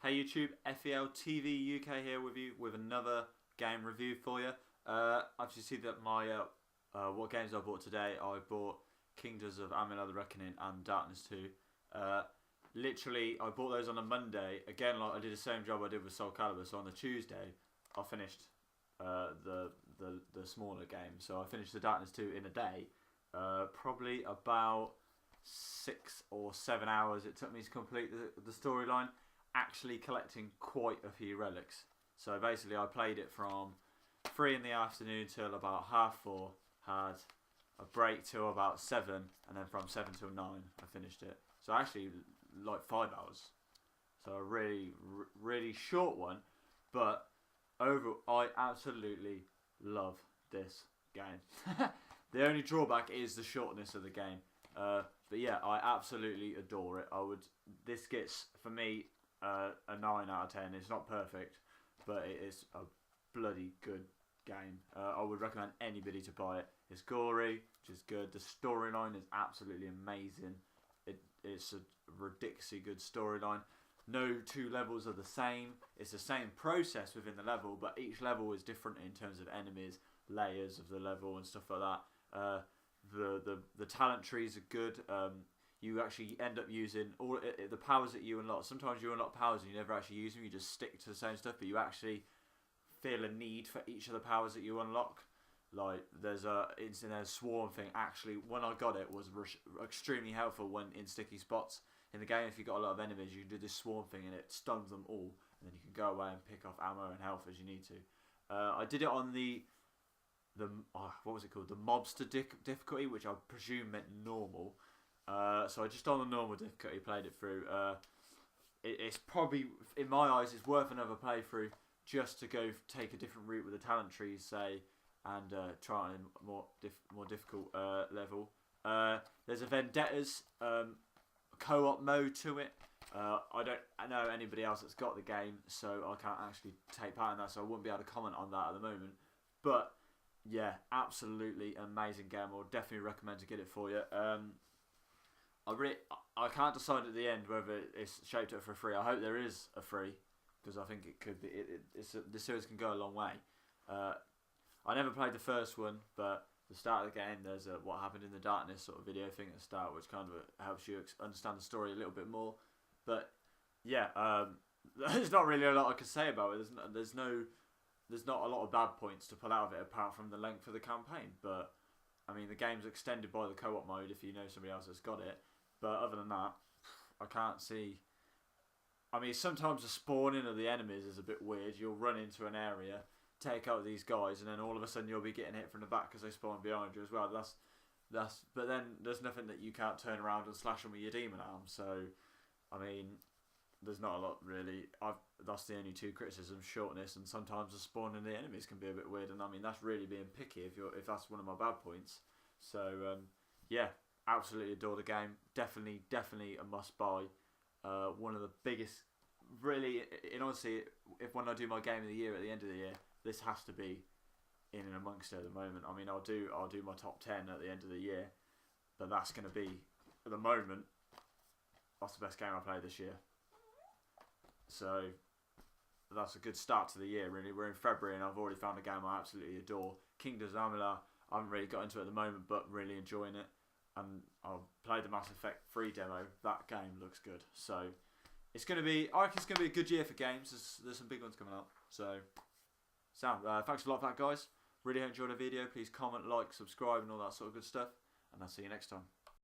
Hey YouTube, FELTVUK here with you with another game review for you. As you see that my what games I bought today, I bought Kingdoms of Amalur the Reckoning and Darkness 2. Literally, I bought those on a Monday. Again, like I did the same job I did with Soul Calibur. So on the Tuesday, I finished the smaller game. So I finished the Darkness 2 in a day. Probably about 6 or 7 hours it took me to complete the storyline, actually collecting quite a few relics. So basically I played it from 3 in the afternoon till about 4:30, had a break till about 7, and then from 7 till 9 I finished it. So actually like 5 hours. So a really short one, but overall I absolutely love this game. The only drawback is the shortness of the game. But yeah, I absolutely adore it. This gets, for me, a 9 out of 10. It's not perfect, but it is a bloody good game. I would recommend anybody to buy it. It's gory, which is good. The storyline is absolutely amazing. It's a ridiculously good storyline. No two levels are the same. It's the same process within the level, but each level is different in terms of enemies, layers of the level and stuff like that. The talent trees are good. You actually end up using all the powers that you unlock. Sometimes you unlock powers and you never actually use them. You just stick to the same stuff, but you actually feel a need for each of the powers that you unlock. Like there's a swarm thing. Actually, when I got it, was extremely helpful when in sticky spots in the game. If you got a lot of enemies, you can do this swarm thing and it stuns them all, and then you can go away and pick off ammo and health as you need to. I did it on the what was it called? The mobster difficulty, which I presume meant normal. So I just on the normal difficulty played it through. It's probably, in my eyes, it's worth another playthrough just to go take a different route with the talent trees, say, and try a more difficult level. There's a Vendettas co-op mode to it. I don't know anybody else that's got the game, so I can't actually take part in that, so I wouldn't be able to comment on that at the moment. But yeah, absolutely amazing game. I would definitely recommend to get it for you. I can't decide at the end whether it's shaped up for free. I hope there is a free, because I think it could be. The series can go a long way. I never played the first one, but the start of the game, there's a what happened in the darkness sort of video thing at the start, which kind of helps you understand the story a little bit more. But yeah, there's not really a lot I could say about it. There's not a lot of bad points to pull out of it apart from the length of the campaign. But I mean, the game's extended by the co-op mode if you know somebody else that's got it. But other than that, I can't see. I mean, sometimes the spawning of the enemies is a bit weird. You'll run into an area, take out these guys, and then all of a sudden you'll be getting hit from the back because they spawn behind you as well. But then there's nothing that you can't turn around and slash them with your demon arm. So, I mean, there's not a lot really. That's the only two criticisms: shortness, and sometimes the spawning of the enemies can be a bit weird. And I mean, that's really being picky if that's one of my bad points. So yeah, absolutely adore the game. Definitely a must buy. One of the biggest, really, in honesty, when I do my game of the year at the end of the year, this has to be in and amongst it at the moment. I mean, I'll do my top 10 at the end of the year, but that's going to be, at the moment, that's the best game I played this year. So that's a good start to the year, really. We're in February and I've already found a game I absolutely adore. Kingdoms of Amalur, I haven't really got into it at the moment, but really enjoying it. And I've played the Mass Effect 3 demo. That game looks good. So it's going to be, I reckon it's going to be a good year for games. There's some big ones coming up. So thanks a lot for that, guys. Really enjoyed the video. Please comment, like, subscribe and all that sort of good stuff. And I'll see you next time.